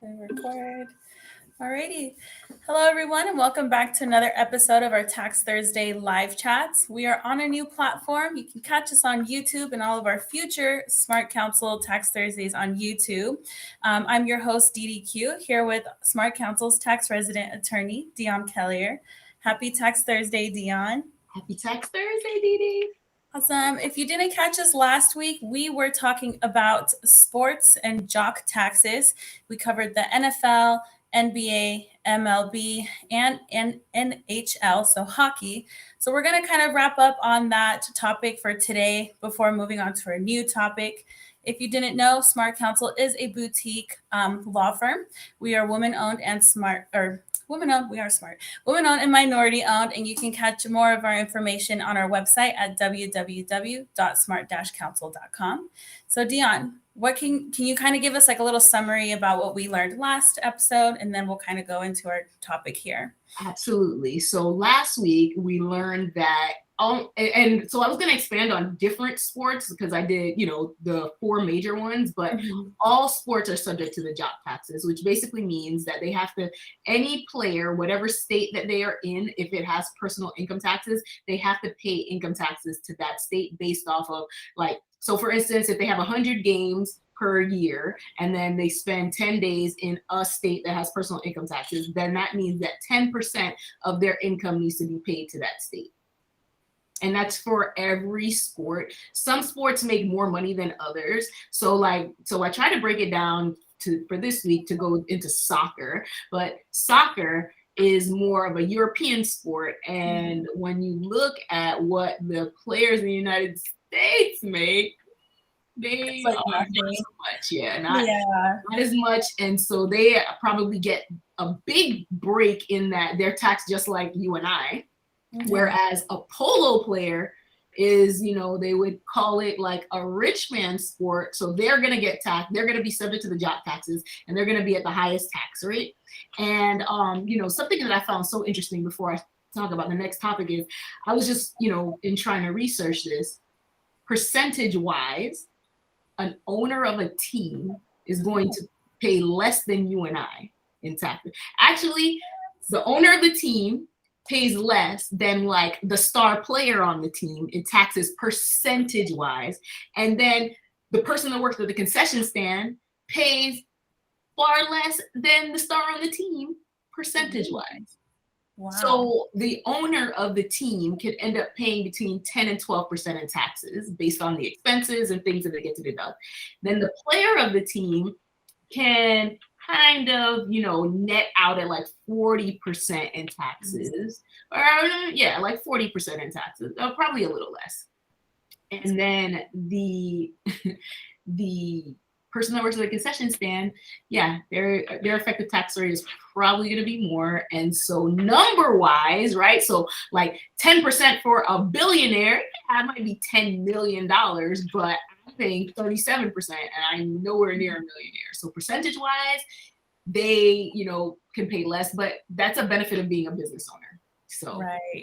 Record. Alrighty. Hello, everyone, and welcome back to another episode of our Tax Thursday live chats. We are on a new platform. You can catch us on YouTube and all of our future Smart Counsel Tax Thursdays on YouTube. I'm your host, Deedee Q, here with Smart Counsel's tax resident attorney, Dionne Kellier. Happy Tax Thursday, Dionne. Happy Tax Thursday, Deedee. Awesome. If you didn't catch us last week, we were talking about sports and jock taxes. We covered the NFL, NBA, MLB, and NHL, so hockey. So we're going to kind of wrap up on that topic for today before moving on to a new topic. If you didn't know, Smart Counsel is a boutique law firm. We are woman-owned and women-owned, we are smart. Women-owned and minority-owned, and you can catch more of our information on our website at www.smart-counsel.com. So, Dionne, what can you kind of give us like a little summary about what we learned last episode, and then we'll kind of go into our topic here. Absolutely. So last week we learned that, and so I was going to expand on different sports because I did, the four major ones, but all sports are subject to the jock taxes, which basically means that they have to, any player, whatever state that they are in, if it has personal income taxes, they have to pay income taxes to that state based off of so for instance, if they have 100 games per year and then they spend 10 days in a state that has personal income taxes, then that means that 10% of their income needs to be paid to that state. And that's for every sport. Some sports make more money than others. So I try to break it down for this week to go into soccer, but soccer is more of a European sport. And when you look at what the players in the United States make, they are not so much. Not as much. And so they probably get a big break in that they're taxed just like you and I. Whereas a polo player is, they would call it like a rich man sport. So they're going to get taxed. They're going to be subject to the jock taxes, and they're going to be at the highest tax rate. And, something that I found so interesting before I talk about the next topic is I was just, in trying to research this, percentage wise, an owner of a team is going to pay less than you and I in taxes. Actually, the owner of the team pays less than like the star player on the team in taxes percentage wise. And then the person that works at the concession stand pays far less than the star on the team percentage wise. Wow. So the owner of the team could end up paying between 10 and 12% in taxes based on the expenses and things that they get to deduct. Then the player of the team can kind of, net out at like 40% in taxes, or like 40% in taxes, probably a little less. And then the person that works at the concession stand, their effective tax rate is probably going to be more. And so number wise, right? So like 10% for a billionaire, that might be $10 million, but I'm paying 37% and I'm nowhere near a millionaire. So percentage wise, they, can pay less, but that's a benefit of being a business owner. So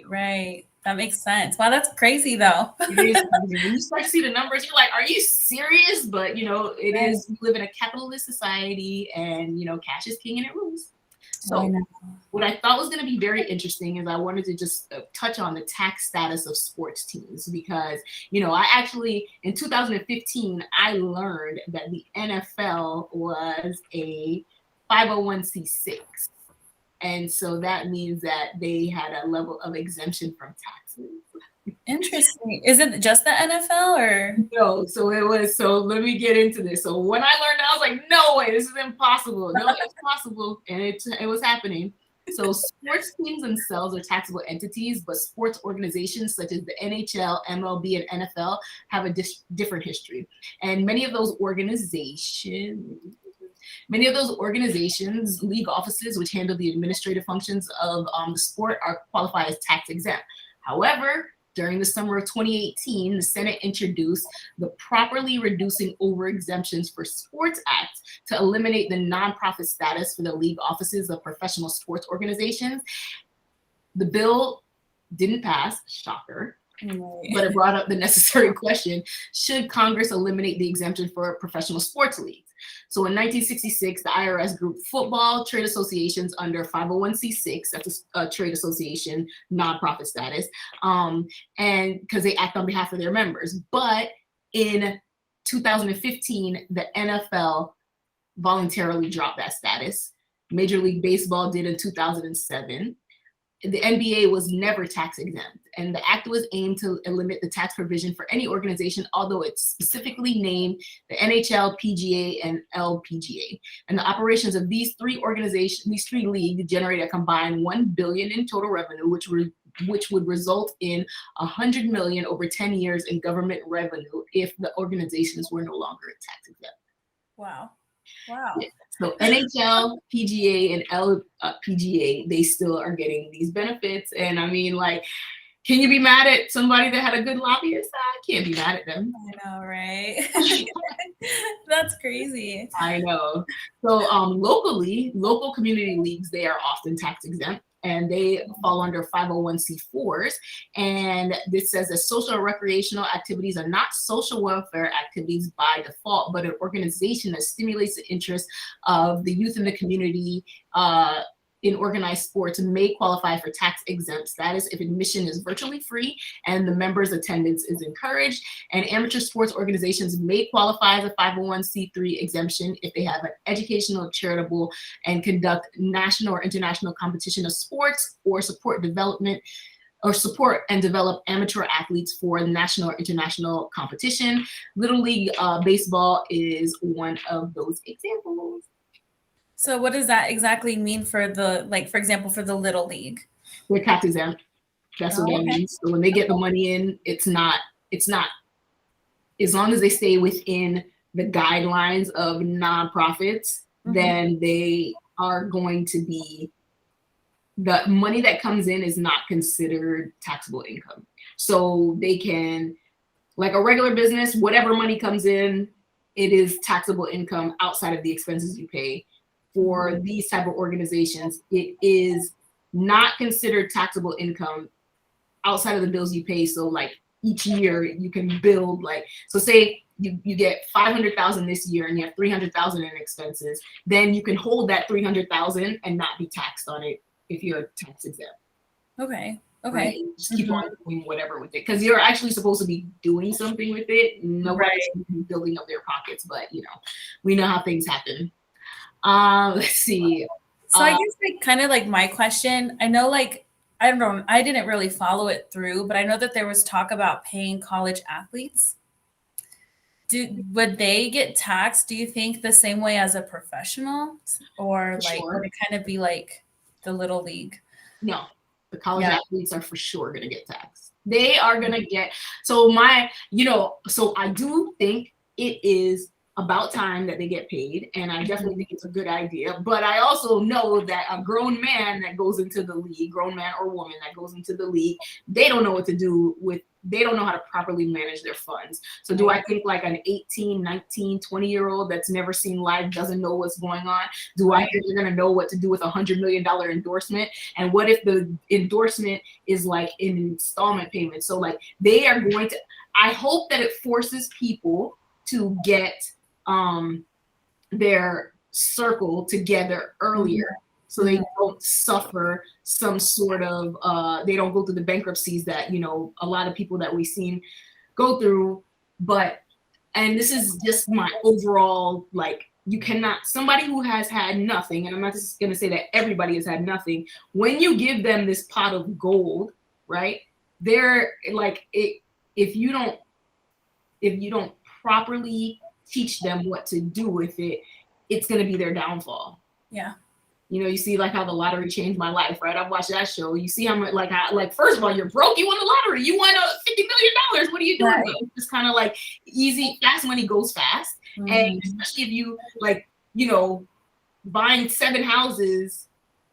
Right. That makes sense. Wow, that's crazy though. It is crazy. When you start to see the numbers, you're like, are you serious? But it is, we live in a capitalist society and cash is king and it rules. So what I thought was going to be very interesting is I wanted to just touch on the tax status of sports teams because, I actually, in 2015, I learned that the NFL was a 501c6. And so that means that they had a level of exemption from taxes. Interesting. Is it just the NFL or? No, so let me get into this. So when I learned that, I was like, no way, this is impossible. No, it's possible. And it was happening. So sports teams themselves are taxable entities, but sports organizations such as the NHL, MLB, and NFL have a different history. And many of those organizations, league offices, which handle the administrative functions of the sport, are qualified as tax exempt. However, during the summer of 2018, the Senate introduced the Properly Reducing Over-Exemptions for Sports Act to eliminate the nonprofit status for the league offices of professional sports organizations. The bill didn't pass, shocker, but it brought up the necessary question, should Congress eliminate the exemption for professional sports leagues? So in 1966, the IRS grouped football trade associations under 501c6, that's a trade association, nonprofit status, and because they act on behalf of their members. But in 2015, the NFL voluntarily dropped that status. Major League Baseball did in 2007. The NBA was never tax exempt, and the act was aimed to limit the tax provision for any organization, although it specifically named the NHL, PGA, and LPGA. And the operations of these three leagues generate a combined $1 billion in total revenue, which would result in $100 million over 10 years in government revenue if the organizations were no longer tax exempt. Wow. Wow. Yeah. So NHL, PGA, and LPGA, they still are getting these benefits. And I mean, like, can you be mad at somebody that had a good lobbyist? I can't be mad at them. I know, right? That's crazy. I know. So locally, local community leagues, they are often tax exempt, and they fall under 501c4s. And this says that social or recreational activities are not social welfare activities by default, but an organization that stimulates the interest of the youth in the community in organized sports may qualify for tax exempt status if admission is virtually free and the members' attendance is encouraged. And amateur sports organizations may qualify as a 501c3 exemption if they have an educational, charitable, and conduct national or international competition of sports, or support and develop amateur athletes for national or international competition. Little League baseball is one of those examples. So what does that exactly mean for the, like, for example, for the Little League? They're tax exempt. That's what that means. So when they get the money in, it's not, as long as they stay within the guidelines of nonprofits, then they are going to be, the money that comes in is not considered taxable income. So they can, like a regular business, whatever money comes in, it is taxable income outside of the expenses you pay. For these type of organizations, it is not considered taxable income outside of the bills you pay. So like each year you can build, like, so say you get 500,000 this year and you have 300,000 in expenses, then you can hold that 300,000 and not be taxed on it if you're tax exempt. Okay. Right? Just keep on doing whatever with it, because you're actually supposed to be doing something with it. Nobody's building up their pockets, but you know, we know how things happen. Let's see. So I guess like kind of like my question, I know, like, I don't know, I didn't really follow it through, but I know that there was talk about paying college athletes. Would they get taxed, do you think, the same way as a professional, or like would it kind of be like the Little League? No, the college athletes are for sure going to get taxed. They are going to get, so I do think it is about time that they get paid, and I definitely think it's a good idea. But I also know that a grown man that goes into the league, grown man or woman that goes into the league, they don't know what to do with, they don't know how to properly manage their funds. So do I think like an 18, 19, 20-year-old that's never seen life doesn't know what's going on? Do I think they're going to know what to do with $100 million endorsement? And what if the endorsement is like an installment payment? So like they are going to, I hope that it forces people to get their circle together earlier, so they don't suffer some sort of, they don't go through the bankruptcies that, you know, a lot of people that we've seen go through. But, and this is just my overall, like, you cannot, somebody who has had nothing, and I'm not just going to say that everybody has had nothing, when you give them this pot of gold, right, they're like, if you don't properly teach them what to do with it, it's going to be their downfall. Yeah. You know, you see like how the lottery changed my life, right? I've watched that show. You see how much, like, first of all, you're broke, you won the lottery, you won $50 million. What are you doing? Right. It's just kind of like easy, fast money goes fast. And especially if you, like, you know, buying 7 houses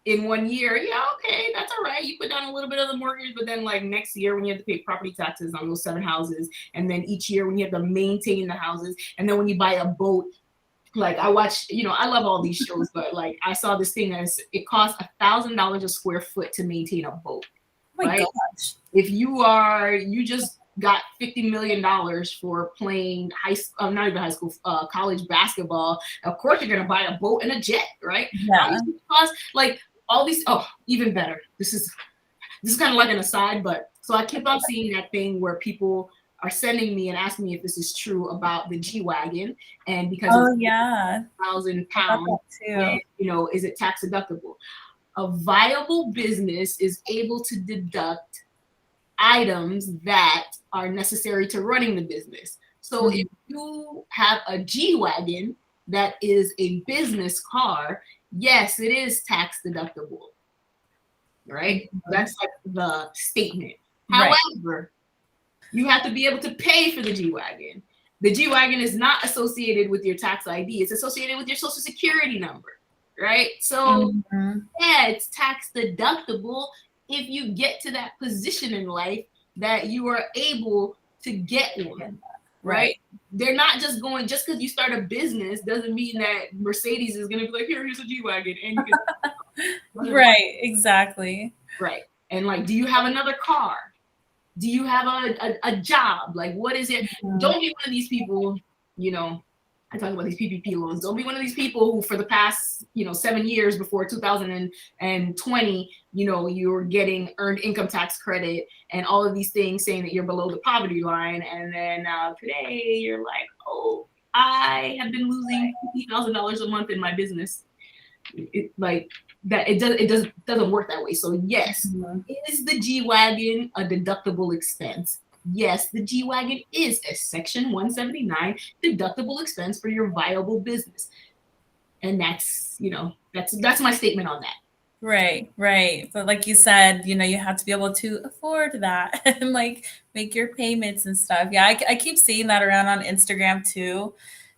in 1 year, yeah, okay, that's all right. You put down a little bit of the mortgage, but then like next year when you have to pay property taxes on those 7 houses, and then each year when you have to maintain the houses, and then when you buy a boat, like I watch, you know, I love all these shows, but like I saw this thing that it costs $1,000 a square foot to maintain a boat. Oh my gosh. If you just got $50 million for playing not even high school, college basketball. Of course, you're gonna buy a boat and a jet, right? Yeah. Like all these. Oh, even better. This is kind of like an aside, but so I keep on seeing that thing where people are sending me and asking me if this is true about the G-Wagon, and because it's yeah, £1,000, and, is it tax deductible? A viable business is able to deduct items that are necessary to running the business. So if you have a G-Wagon that is a business car, yes, it is tax deductible. Right? That's like the statement. However, you have to be able to pay for the G-Wagon. The G-Wagon is not associated with your tax ID. It's associated with your social security number, right? So yeah, it's tax deductible if you get to that position in life that you are able to get one, right? They're not just going, just because you start a business doesn't mean that Mercedes is going to be like, here's a G-Wagon. And you can right, exactly. Right. And like, do you have another car? Do you have a job? Like, what is it? Don't be one of these people, I talk about these PPP loans. Don't be one of these people who for the past, 7 years before 2020, you were getting earned income tax credit and all of these things saying that you're below the poverty line. And then today you're like, oh, I have been losing $50,000 a month in my business. It doesn't work that way. So yes, is the G-Wagon a deductible expense? Yes, the G-Wagon is a Section 179 deductible expense for your viable business. And that's my statement on that. Right. But like you said, you have to be able to afford that and like make your payments and stuff. Yeah, I keep seeing that around on Instagram too.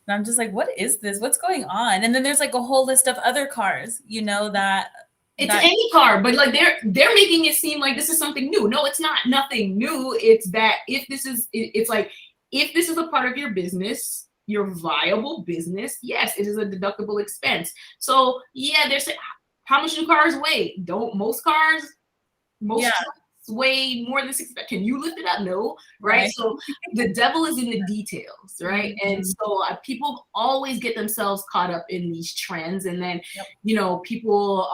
And I'm just like, what is this? What's going on? And then there's like a whole list of other cars, that it's any car, but like they're making it seem like this is something new. No, it's not nothing new. It's that if this is a part of your business, your viable business, yes, it is a deductible expense. So yeah, they're saying how much do cars weigh? Most trucks weigh more than 60. Can you lift it up? No, right? So the devil is in the details, right? And so people always get themselves caught up in these trends, and then people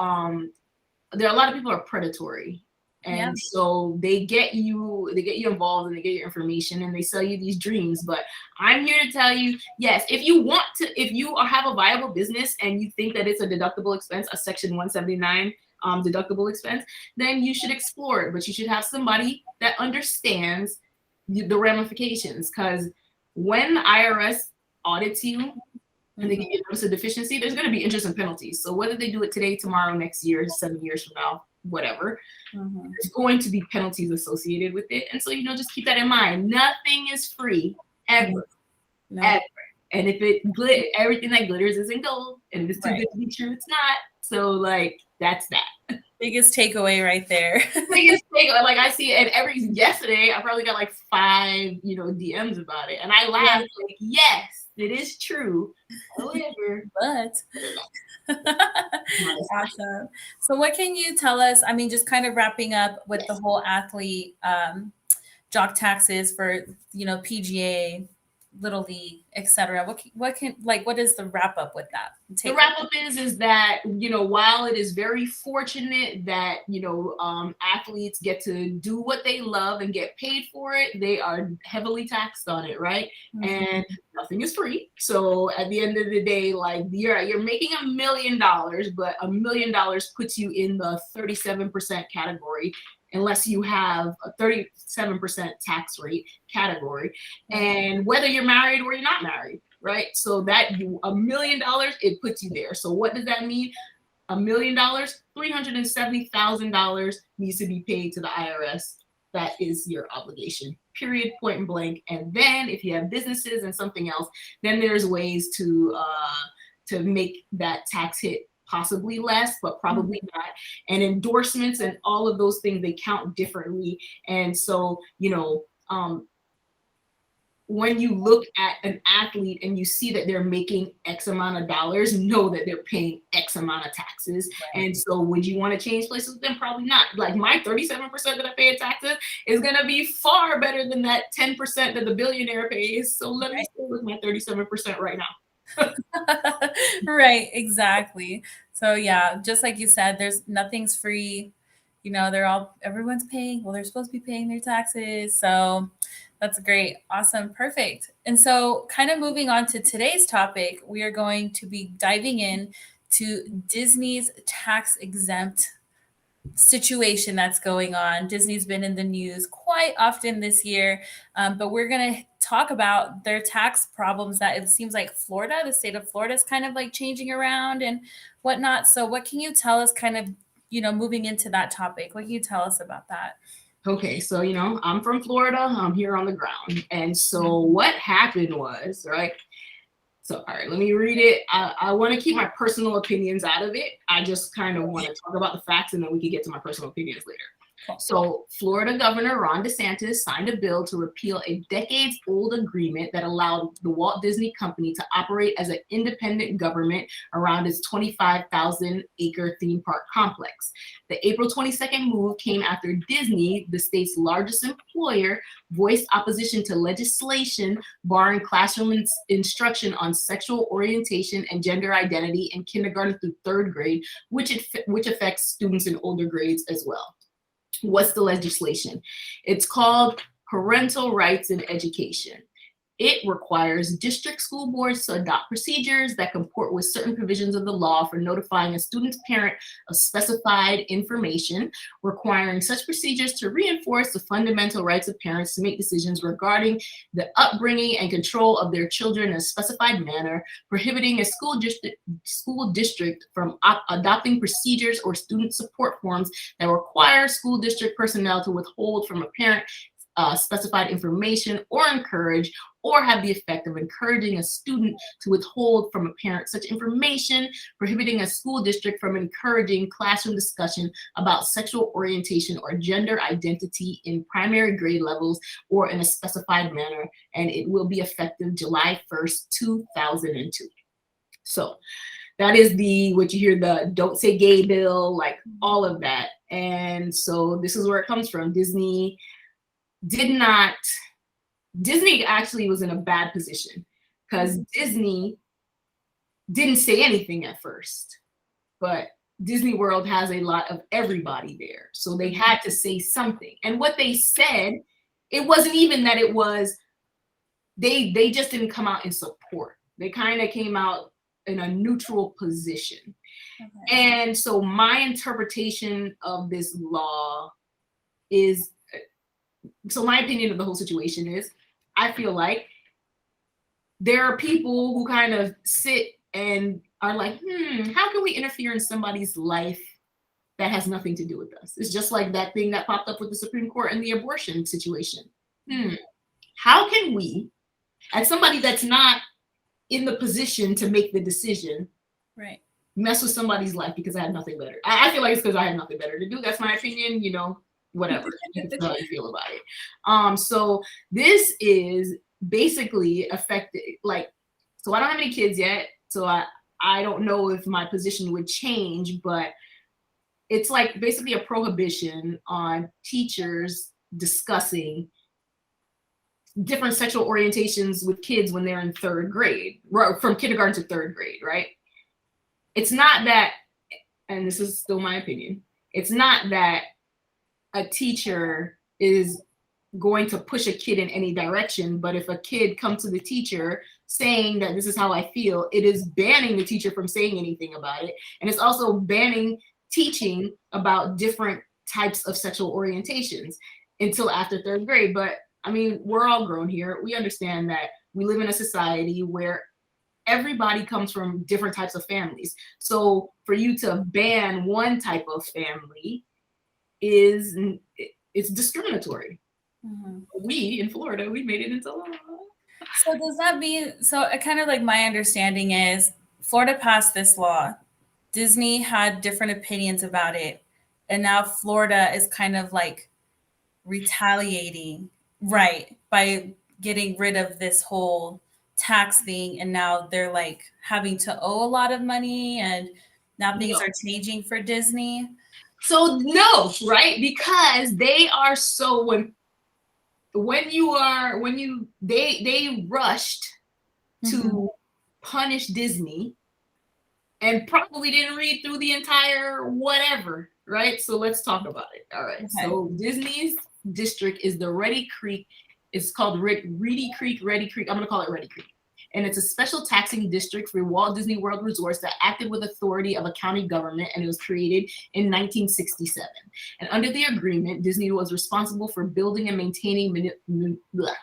there are a lot of people are predatory, and so they get you involved and they get your information and they sell you these dreams. But I'm here to tell you, yes, if you have a viable business and you think that it's a deductible expense, a Section 179 deductible expense, then you should explore it. But you should have somebody that understands the ramifications, because when the IRS audits you and they give you notice of deficiency, there's going to be interest and penalties. So whether they do it today, tomorrow, next year, 7 years from now, whatever, there's going to be penalties associated with it. And so, just keep that in mind. Nothing is free ever. Ever. And if everything that glitters isn't gold, and if it's too good to be true, it's not. So like, that's that. Biggest takeaway right there. Biggest takeaway. Like I see it yesterday, I probably got like 5, DMs about it. And I laughed like, yes, it is true. However, but awesome. So what can you tell us? I mean, just kind of wrapping up with the whole athlete jock taxes for, PGA, Little League, etc. What is the wrap up with that? The wrap up is that, while it is very fortunate that, athletes get to do what they love and get paid for it, they are heavily taxed on it, right? And nothing is free. So at the end of the day, like you're making $1 million, but $1 million puts you in the 37% category, unless you have a 37% tax rate category, and whether you're married or you're not married, right? So that $1 million, it puts you there. So what does that mean? $1 million, $370,000 needs to be paid to the IRS. That is your obligation, period, point and blank. And then if you have businesses and something else, then there's ways to make that tax hit possibly less, but probably not. And endorsements and all of those things, they count differently. And so, when you look at an athlete and you see that they're making X amount of dollars, know that they're paying X amount of taxes. Right. And so would you want to change places with them? Probably not. Like my 37% that I pay in taxes is going to be far better than that 10% that the billionaire pays. So let me stay with my 37% right now. Right, exactly. So yeah, just like you said, there's nothing's free. You know, everyone's paying. Well, they're supposed to be paying their taxes. So that's great. Awesome. Perfect. And so kind of moving on to today's topic, we are going to be diving in to Disney's tax exempt situation that's going on. Disney's been in the news quite often this year, but we're going to talk about their tax problems that it seems like the state of Florida is kind of like changing around and whatnot. So what can you tell us kind of, moving into that topic? What can you tell us about that? Okay, so I'm from Florida. I'm here on the ground. And so what happened was, right? So, all right, let me read it. I want to keep my personal opinions out of it. I just kind of want to talk about the facts and then we can get to my personal opinions later. So Florida Governor Ron DeSantis signed a bill to repeal a decades-old agreement that allowed the Walt Disney Company to operate as an independent government around its 25,000-acre theme park complex. The April 22nd move came after Disney, the state's largest employer, voiced opposition to legislation barring classroom instruction on sexual orientation and gender identity in kindergarten through third grade, which affects students in older grades as well. What's the legislation? It's called Parental Rights in Education. It requires district school boards to adopt procedures that comport with certain provisions of the law for notifying a student's parent of specified information, requiring such procedures to reinforce the fundamental rights of parents to make decisions regarding the upbringing and control of their children in a specified manner, prohibiting a school district from adopting procedures or student support forms that require school district personnel to withhold from a parent specified information or encourage or have the effect of encouraging a student to withhold from a parent such information, prohibiting a school district from encouraging classroom discussion about sexual orientation or gender identity in primary grade levels or in a specified manner, and it will be effective July 1st, 2002. So that is what you hear, the don't say gay bill, like all of that. And so this is where it comes from. Disney actually was in a bad position because Disney didn't say anything at first, but Disney World has a lot of everybody there. So they had to say something. And what they said, it wasn't even that it was, they just didn't come out in support. They kind of came out in a neutral position. Okay. And so my interpretation of this law is, so my opinion of the whole situation is, I feel like there are people who kind of sit and are like, how can we interfere in somebody's life that has nothing to do with us? It's just like that thing that popped up with the Supreme Court and the abortion situation. How can we, as somebody that's not in the position to make the decision, right, mess with somebody's life because I had nothing better? I feel like it's because I had nothing better to do. That's my opinion, whatever. That's how you feel about it. So this is basically affected, like, so I don't have any kids yet, so I don't know if my position would change, but it's like basically a prohibition on teachers discussing different sexual orientations with kids when they're in third grade, from kindergarten to third grade, right? It's not that, and this is still my opinion, it's not that a teacher is going to push a kid in any direction, but if a kid comes to the teacher saying that this is how I feel, it is banning the teacher from saying anything about it. And it's also banning teaching about different types of sexual orientations until after third grade. But I mean, we're all grown here. We understand that we live in a society where everybody comes from different types of families. So for you to ban one type of family it's discriminatory. We in Florida, we made it into law. So does that mean, so kind of like my understanding is Florida passed this law. Disney had different opinions about it. And now Florida is kind of like retaliating, right, by getting rid of this whole tax thing, and now they're like having to owe a lot of money, and now things are changing for Disney? So no, right? Because they are so they rushed to punish Disney and probably didn't read through the entire whatever, right? So let's talk about it. All right. Okay. So Disney's district is the Reedy Creek. It's called Reedy Creek. I'm going to call it Reedy Creek. And it's a special taxing district for Walt Disney World resorts that acted with authority of a county government, and it was created in 1967. And under the agreement, Disney was responsible for building and maintaining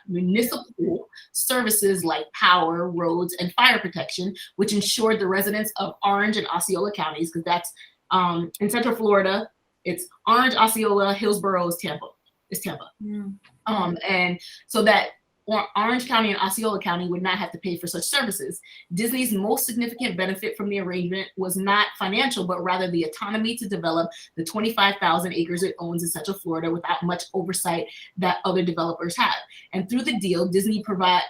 municipal services like power, roads, and fire protection, which ensured the residents of Orange and Osceola counties, because that's in Central Florida, it's Orange, Osceola, Hillsborough is Tampa. And so that Orange County and Osceola County would not have to pay for such services. Disney's most significant benefit from the arrangement was not financial, but rather the autonomy to develop the 25,000 acres it owns in Central Florida without much oversight that other developers have. And through the deal, Disney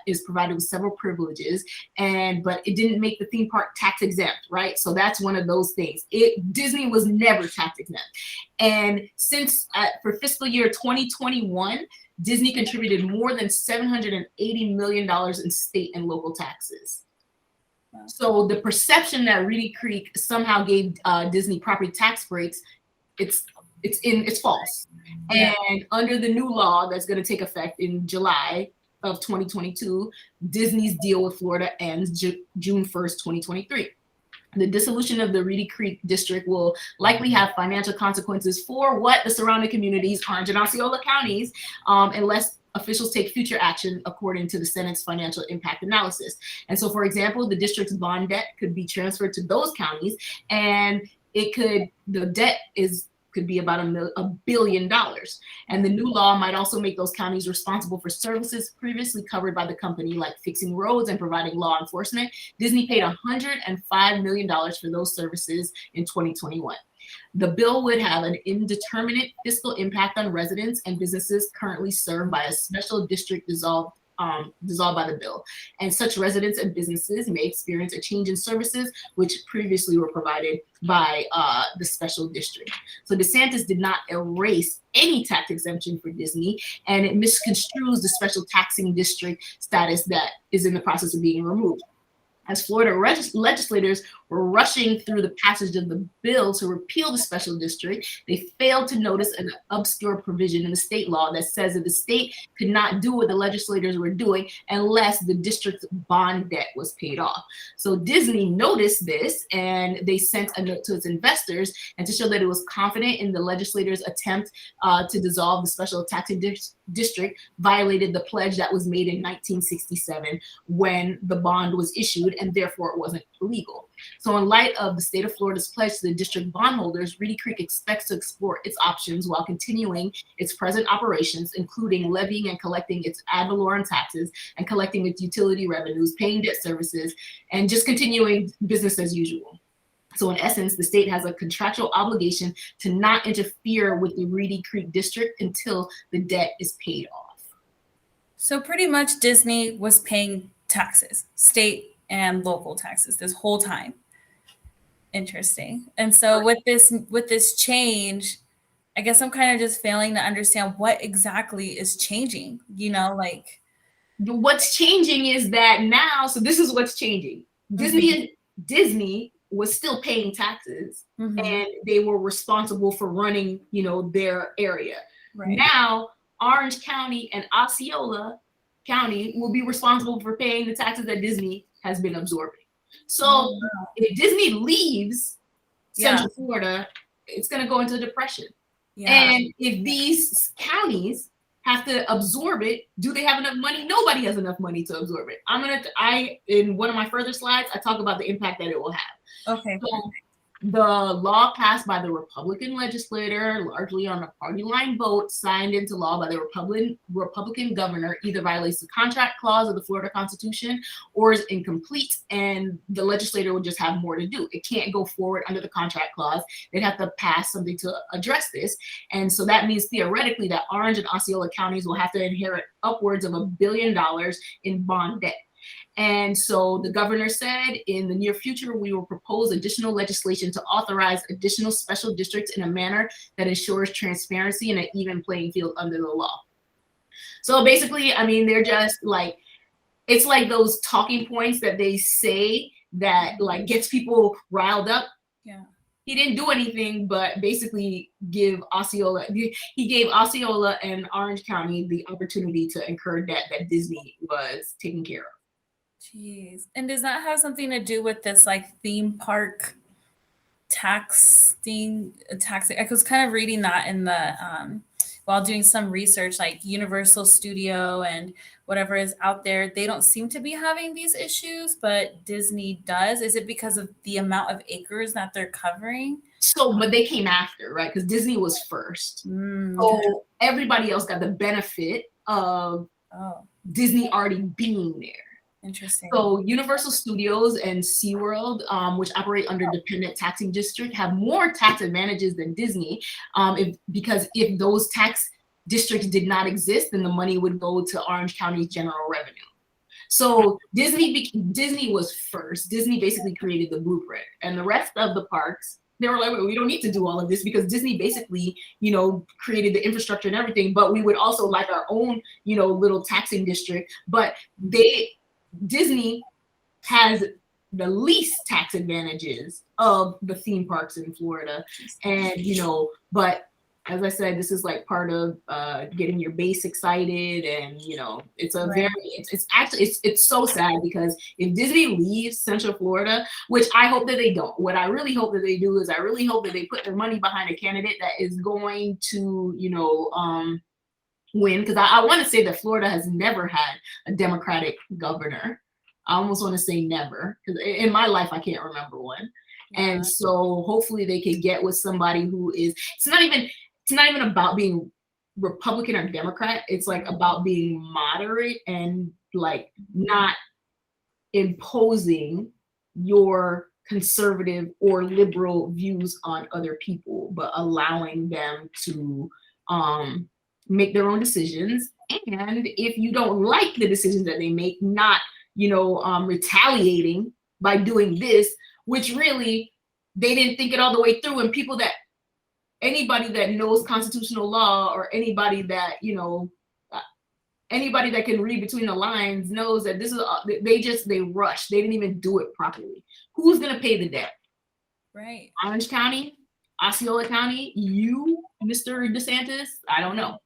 is provided with several privileges, but it didn't make the theme park tax exempt, right? So that's one of those things. Disney was never tax exempt. And since for fiscal year 2021, Disney contributed more than $780 million in state and local taxes. Wow. So the perception that Reedy Creek somehow gave Disney property tax breaks, it's false. Yeah. And under the new law that's going to take effect in July of 2022, Disney's deal with Florida ends June 1st, 2023. The dissolution of the Reedy Creek district will likely have financial consequences for the surrounding communities, Orange and Osceola counties, unless officials take future action according to the Senate's financial impact analysis. And so, for example, the district's bond debt could be transferred to those counties, and the debt could be about $1 billion. And the new law might also make those counties responsible for services previously covered by the company, like fixing roads and providing law enforcement. Disney paid $105 million for those services in 2021. The bill would have an indeterminate fiscal impact on residents and businesses currently served by a special district dissolved by the bill. And such residents and businesses may experience a change in services which previously were provided by the special district. So DeSantis did not erase any tax exemption for Disney, and it misconstrues the special taxing district status that is in the process of being removed. As Florida legislators were rushing through the passage of the bill to repeal the special district, they failed to notice an obscure provision in the state law that says that the state could not do what the legislators were doing unless the district's bond debt was paid off. So Disney noticed this, and they sent a note to its investors, and to show that it was confident in the legislators' attempt to dissolve the special taxing district, violated the pledge that was made in 1967 when the bond was issued, and therefore it wasn't legal. So in light of the state of Florida's pledge to the district bondholders, Reedy Creek expects to explore its options while continuing its present operations, including levying and collecting its ad valorem taxes and collecting its utility revenues, paying debt services, and just continuing business as usual. So in essence, the state has a contractual obligation to not interfere with the Reedy Creek district until the debt is paid off. So pretty much Disney was paying taxes, state and local taxes, this whole time. Interesting. And so with this change, I guess I'm kind of just failing to understand what exactly is changing, What's changing is that now, so this is what's changing. Disney was still paying taxes, and they were responsible for running, their area. Right. Now, Orange County and Osceola County will be responsible for paying the taxes that Disney has been absorbing. So if Disney leaves Central Florida, it's going to go into depression. Yeah. And if these counties have to absorb it, do they have enough money? Nobody has enough money to absorb it. In one of my further slides, I talk about the impact that it will have. Okay. So The law passed by the Republican legislator, largely on a party line vote, signed into law by the Republican governor, either violates the contract clause of the Florida Constitution or is incomplete, and the legislator would just have more to do. It can't go forward under the contract clause. They'd have to pass something to address this. And so that means theoretically that Orange and Osceola counties will have to inherit upwards of $1 billion in bond debt. And so the governor said, in the near future, we will propose additional legislation to authorize additional special districts in a manner that ensures transparency and an even playing field under the law. So basically, I mean, they're just like, it's like those talking points that they say that like gets people riled up. Yeah. He didn't do anything but basically he gave Osceola and Orange County the opportunity to incur debt that Disney was taking care of. Jeez. And does that have something to do with this like theme park tax thing? I was kind of reading that in the while doing some research, like Universal Studio and whatever is out there, they don't seem to be having these issues, but Disney does. Is it because of the amount of acres that they're covering? So, but they came after, right? Because Disney was first. So everybody else got the benefit of Disney already being there. Interesting. So Universal Studios and SeaWorld, which operate under dependent taxing district, have more tax advantages than Disney, because if those tax districts did not exist, then the money would go to Orange County's general revenue. So Disney was first. Disney basically created the blueprint, and the rest of the parks, they were like, we don't need to do all of this because Disney basically, created the infrastructure and everything, but we would also like our own, little taxing district. But Disney has the least tax advantages of the theme parks in Florida. And, but as I said, this is like part of getting your base excited. And, it's a it's so sad because if Disney leaves Central Florida, which I hope that they don't, what I really hope that they do is I really hope that they put their money behind a candidate that is going to, win, because I want to say that Florida has never had a Democratic governor. I almost want to say never, because in my life I can't remember one. And so hopefully they could get with somebody who is, it's not even about being Republican or Democrat. It's like about being moderate and like not imposing your conservative or liberal views on other people, but allowing them to make their own decisions. And if you don't like the decisions that they make, not, retaliating by doing this, which really they didn't think it all the way through. And anybody that knows constitutional law or anybody that, anybody that can read between the lines knows that this is, they rushed. They didn't even do it properly. Who's going to pay the debt? Right. Orange County, Osceola County, you, Mr. DeSantis? I don't know.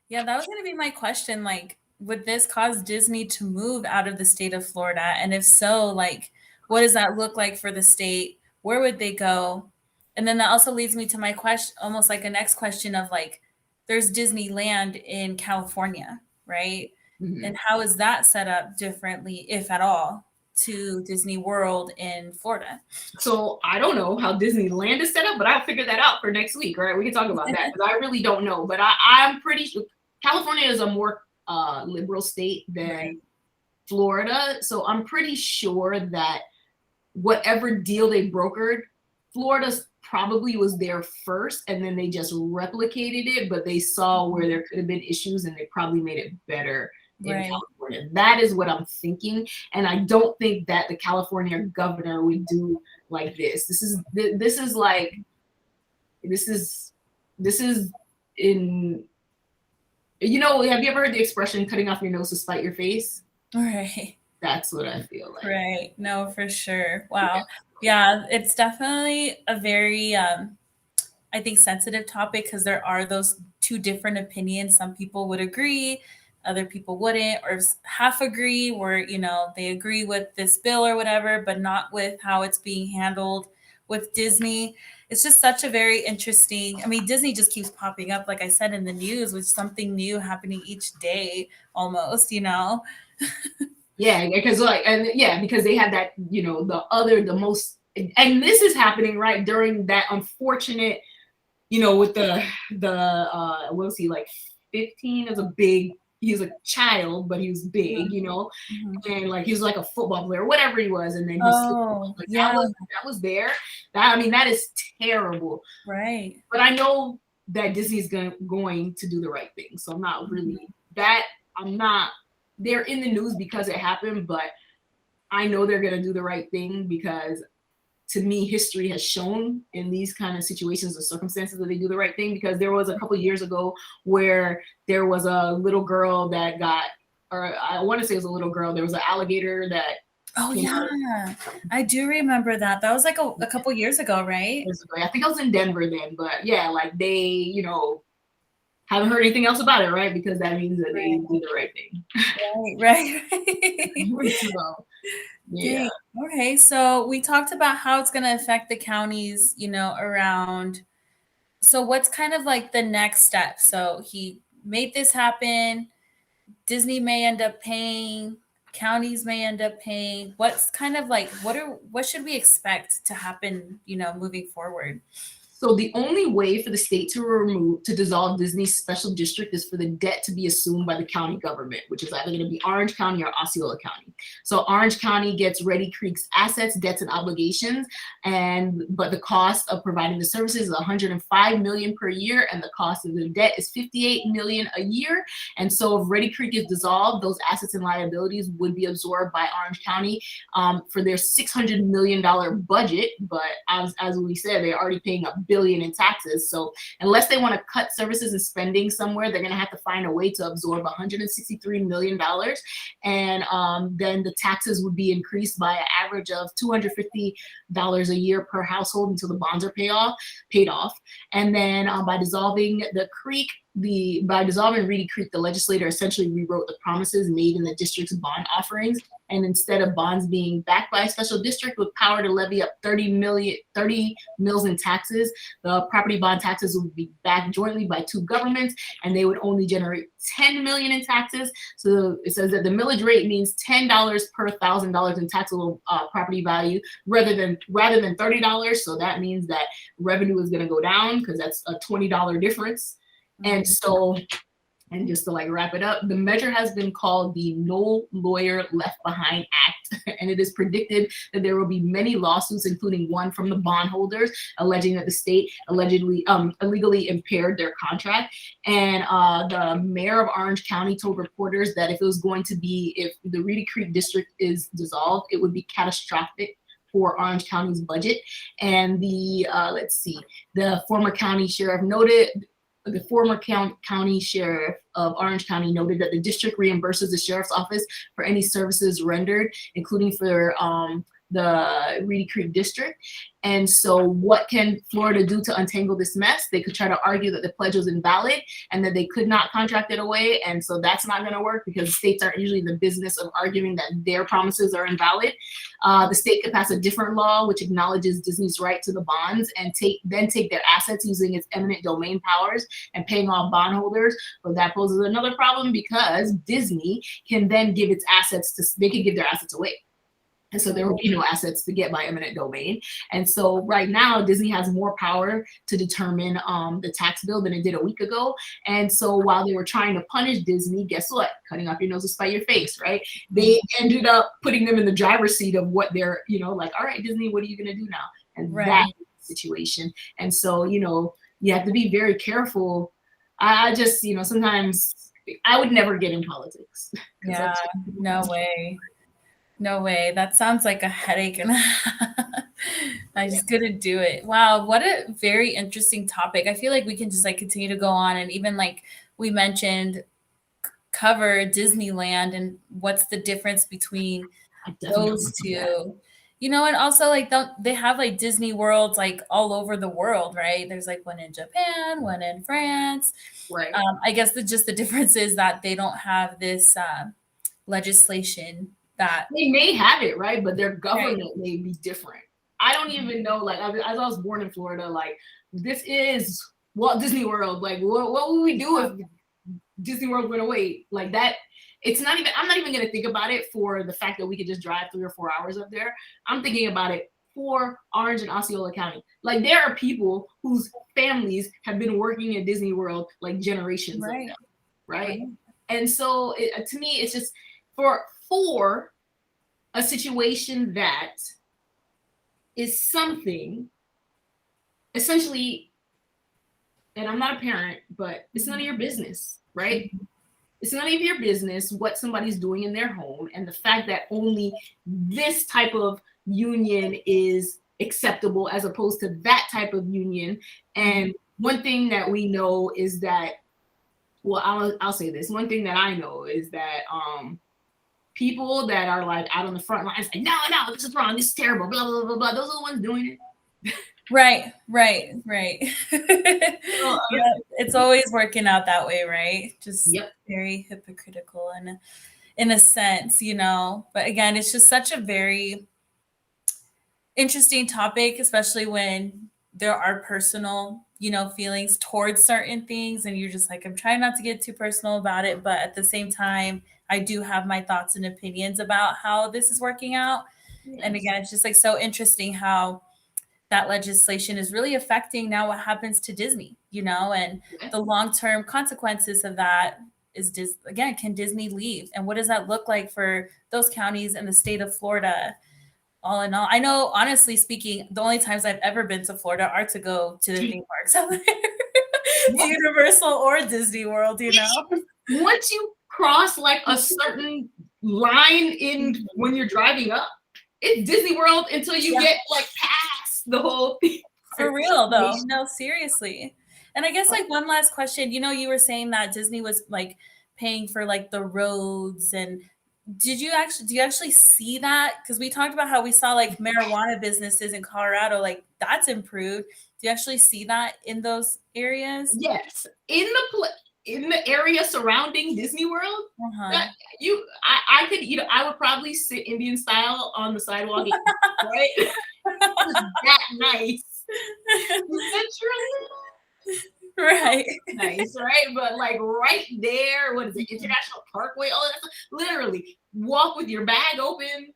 Yeah, that was going to be my question. Like, would this cause Disney to move out of the state of Florida? And if so, like, what does that look like for the state? Where would they go? And then that also leads me to my question, almost like a next question of like, there's Disneyland in California, right? Mm-hmm. And how is that set up differently, if at all, to Disney World in Florida? So I don't know how Disneyland is set up, but I'll figure that out for next week, right? We can talk about that because I really don't know. But I'm pretty sure California is a more liberal state than Florida. So I'm pretty sure that whatever deal they brokered, Florida's probably was there first and then they just replicated it, but they saw where there could have been issues and they probably made it better in California. That is what I'm thinking. And I don't think that the California governor would do like this. This is in, have you ever heard the expression cutting off your nose to spite your face? Right. That's what I feel like. Right. No, for sure. Wow. Yeah, it's definitely a very, I think, sensitive topic because there are those two different opinions. Some people would agree, other people wouldn't, or half agree where, they agree with this bill or whatever, but not with how it's being handled with Disney. It's just such a very interesting, Disney just keeps popping up, like I said, in the news with something new happening each day almost, Yeah, because because they had that, the most and this is happening right during that unfortunate, with the what was he, like 15? As a big, he was a child, but he was big, and like he was like a football player, whatever he was, and then Oh, like yeah. that was there. That is terrible. Right. But I know that Disney's going to do the right thing. So I'm not really they're in the news because it happened, but I know they're going to do the right thing because to me, history has shown in these kind of situations or circumstances that they do the right thing, because there was a couple years ago where there was a little girl that got, or I want to say it was a little girl, there was an alligator that. Oh yeah, I do remember that. That was like a couple years ago, right? I think I was in Denver then, but yeah, like they, haven't heard anything else about it, right? Because that means that they did the right thing. Right. So, yeah. Okay, so we talked about how it's going to affect the counties, around. So what's kind of like the next step? So he made this happen. Disney may end up paying, counties may end up paying. What's kind of like, what should we expect to happen, moving forward? So the only way for the state to dissolve Disney's special district is for the debt to be assumed by the county government, which is either going to be Orange County or Osceola County. So Orange County gets Reedy Creek's assets, debts, and obligations, but the cost of providing the services is $105 million per year, and the cost of the debt is $58 million a year. And so if Reedy Creek is dissolved, those assets and liabilities would be absorbed by Orange County for their $600 million budget. But as we said, they're already paying $1 billion in taxes. So unless they want to cut services and spending somewhere, they're going to have to find a way to absorb $163 million. And then the taxes would be increased by an average of $250 a year per household until the bonds are paid off. And then by dissolving Reedy Creek, the legislator essentially rewrote the promises made in the district's bond offerings. And instead of bonds being backed by a special district with power to levy up 30 mils in taxes, the property bond taxes would be backed jointly by two governments, and they would only generate 10 million in taxes. So it says that the millage rate means $10 per $1,000 in taxable property value rather than $30. So that means that revenue is going to go down because that's a $20 difference. And so, and just to like wrap it up, the measure has been called the No Lawyer Left Behind Act, and it is predicted that there will be many lawsuits, including one from the bondholders, alleging that the state allegedly illegally impaired their contract. And the mayor of Orange County told reporters that if the Reedy Creek district is dissolved, it would be catastrophic for Orange County's budget. And the former county sheriff of Orange County noted that the district reimburses the sheriff's office for any services rendered, including for the Reedy Creek district. And so what can Florida do to untangle this mess? They could try to argue that the pledge was invalid and that they could not contract it away. And so that's not going to work because states aren't usually in the business of arguing that their promises are invalid. The state could pass a different law which acknowledges Disney's right to the bonds and take their assets using its eminent domain powers and paying off bondholders. But that poses another problem because Disney can then give their assets away. And so there will be no assets to get by eminent domain. And so right now, Disney has more power to determine the tax bill than it did a week ago. And so while they were trying to punish Disney, guess what? Cutting off your nose to spite your face, right? They ended up putting them in the driver's seat of what they're, like, all right, Disney, what are you going to do now? And that's the situation. And so, you have to be very careful. I just, sometimes I would never get in politics. Yeah, no way. No way. That sounds like a headache and I just couldn't do it. Wow, what a very interesting topic. I feel like we can just like continue to go on and even like we mentioned cover Disneyland and what's the difference between those two. And also like they have like Disney Worlds like all over the world, right? There's like one in Japan, one in France. Right. I guess the difference is that they don't have this legislation that they may have it, right? But their government may be different. I don't even know. Like, as I was born in Florida, like this is Walt Disney World. Like, what would we do if Disney World went away? Like that. I'm not even going to think about it for the fact that we could just drive 3 or 4 hours up there. I'm thinking about it for Orange and Osceola County. Like there are people whose families have been working at Disney World like generations of them, right? And so to me, it's just for a situation that is something essentially, and I'm not a parent, but it's none of your business, right? It's none of your business what somebody's doing in their home, and the fact that only this type of union is acceptable as opposed to that type of union. And one thing that we know is that, well, I'll say this. One thing that I know is that people that are like out on the front lines, like, no, this is wrong, this is terrible, blah, blah, blah, blah. Those are the ones doing it. Right. Yeah, it's always working out that way, right? Just very hypocritical in a sense, But again, it's just such a very interesting topic, especially when there are personal, feelings towards certain things, and you're just like, I'm trying not to get too personal about it, but at the same time, I do have my thoughts and opinions about how this is working out. Yes. And again, it's just like so interesting how that legislation is really affecting now what happens to Disney, and the long-term consequences of that is again, can Disney leave? And what does that look like for those counties and the state of Florida? All in all, I know, honestly speaking, the only times I've ever been to Florida are to go to the theme parks out there, to Universal or Disney World, Once you cross like a certain line in when you're driving up, it's Disney World until you get like past the whole thing. For real though. No, seriously. And I guess like one last question, you were saying that Disney was like paying for like the roads, and do you actually see that? Because we talked about how we saw like marijuana businesses in Colorado, like that's improved. Do you actually see that in those areas? Yes. In the area surrounding Disney World, I could, I would probably sit Indian style on the sidewalk, right? That nice. Right. Nice, right? But like right there, what is it? International Parkway, all that stuff. Literally, walk with your bag open.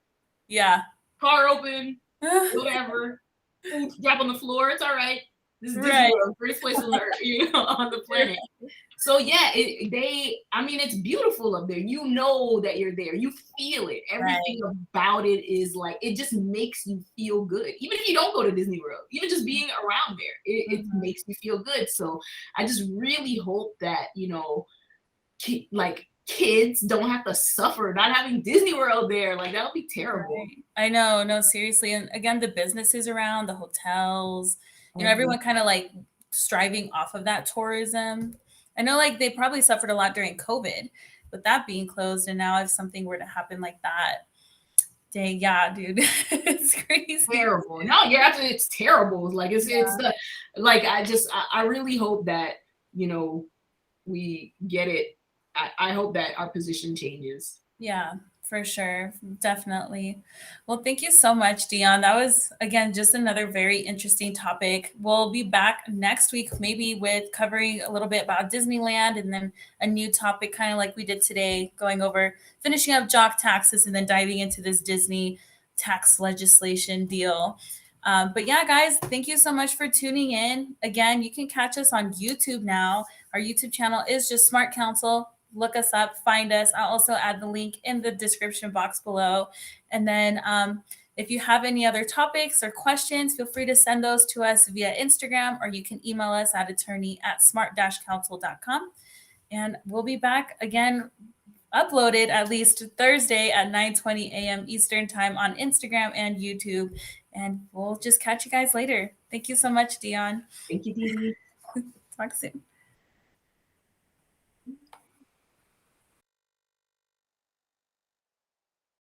Yeah. Car open, whatever. Food drop on the floor, it's all right. This is Disney World, greatest place on earth, on the planet. So yeah, it's beautiful up there. You know that you're there. You feel it. Everything about it is like, it just makes you feel good. Even if you don't go to Disney World, even just being around there, it makes you feel good. So I just really hope that, kids don't have to suffer not having Disney World there. Like that would be terrible. Right. I know, no, seriously. And again, the businesses around, the hotels, everyone kind of like striving off of that tourism. I know like they probably suffered a lot during COVID with that being closed. And now if something were to happen like that, dang, yeah, dude, it's crazy. Terrible. No, you're absolutely, it's terrible. Like it's the, like, I really hope that, we get it. I hope that our position changes. Yeah, for sure. Definitely. Well, thank you so much, Dionne. That was, again, just another very interesting topic. We'll be back next week, maybe with covering a little bit about Disneyland, and then a new topic, kind of like we did today, going over finishing up jock taxes and then diving into this Disney tax legislation deal. But yeah, guys, thank you so much for tuning in. Again, you can catch us on YouTube now. Our YouTube channel is just Smart Counsel. Look us up, find us. I'll also add the link in the description box below. And then if you have any other topics or questions, feel free to send those to us via Instagram, or you can email us at attorney@smart-counsel.com. And we'll be back again, uploaded at least Thursday at 9:20 a.m. Eastern time on Instagram and YouTube. And we'll just catch you guys later. Thank you so much, Dionne. Thank you, Deedee. Talk soon.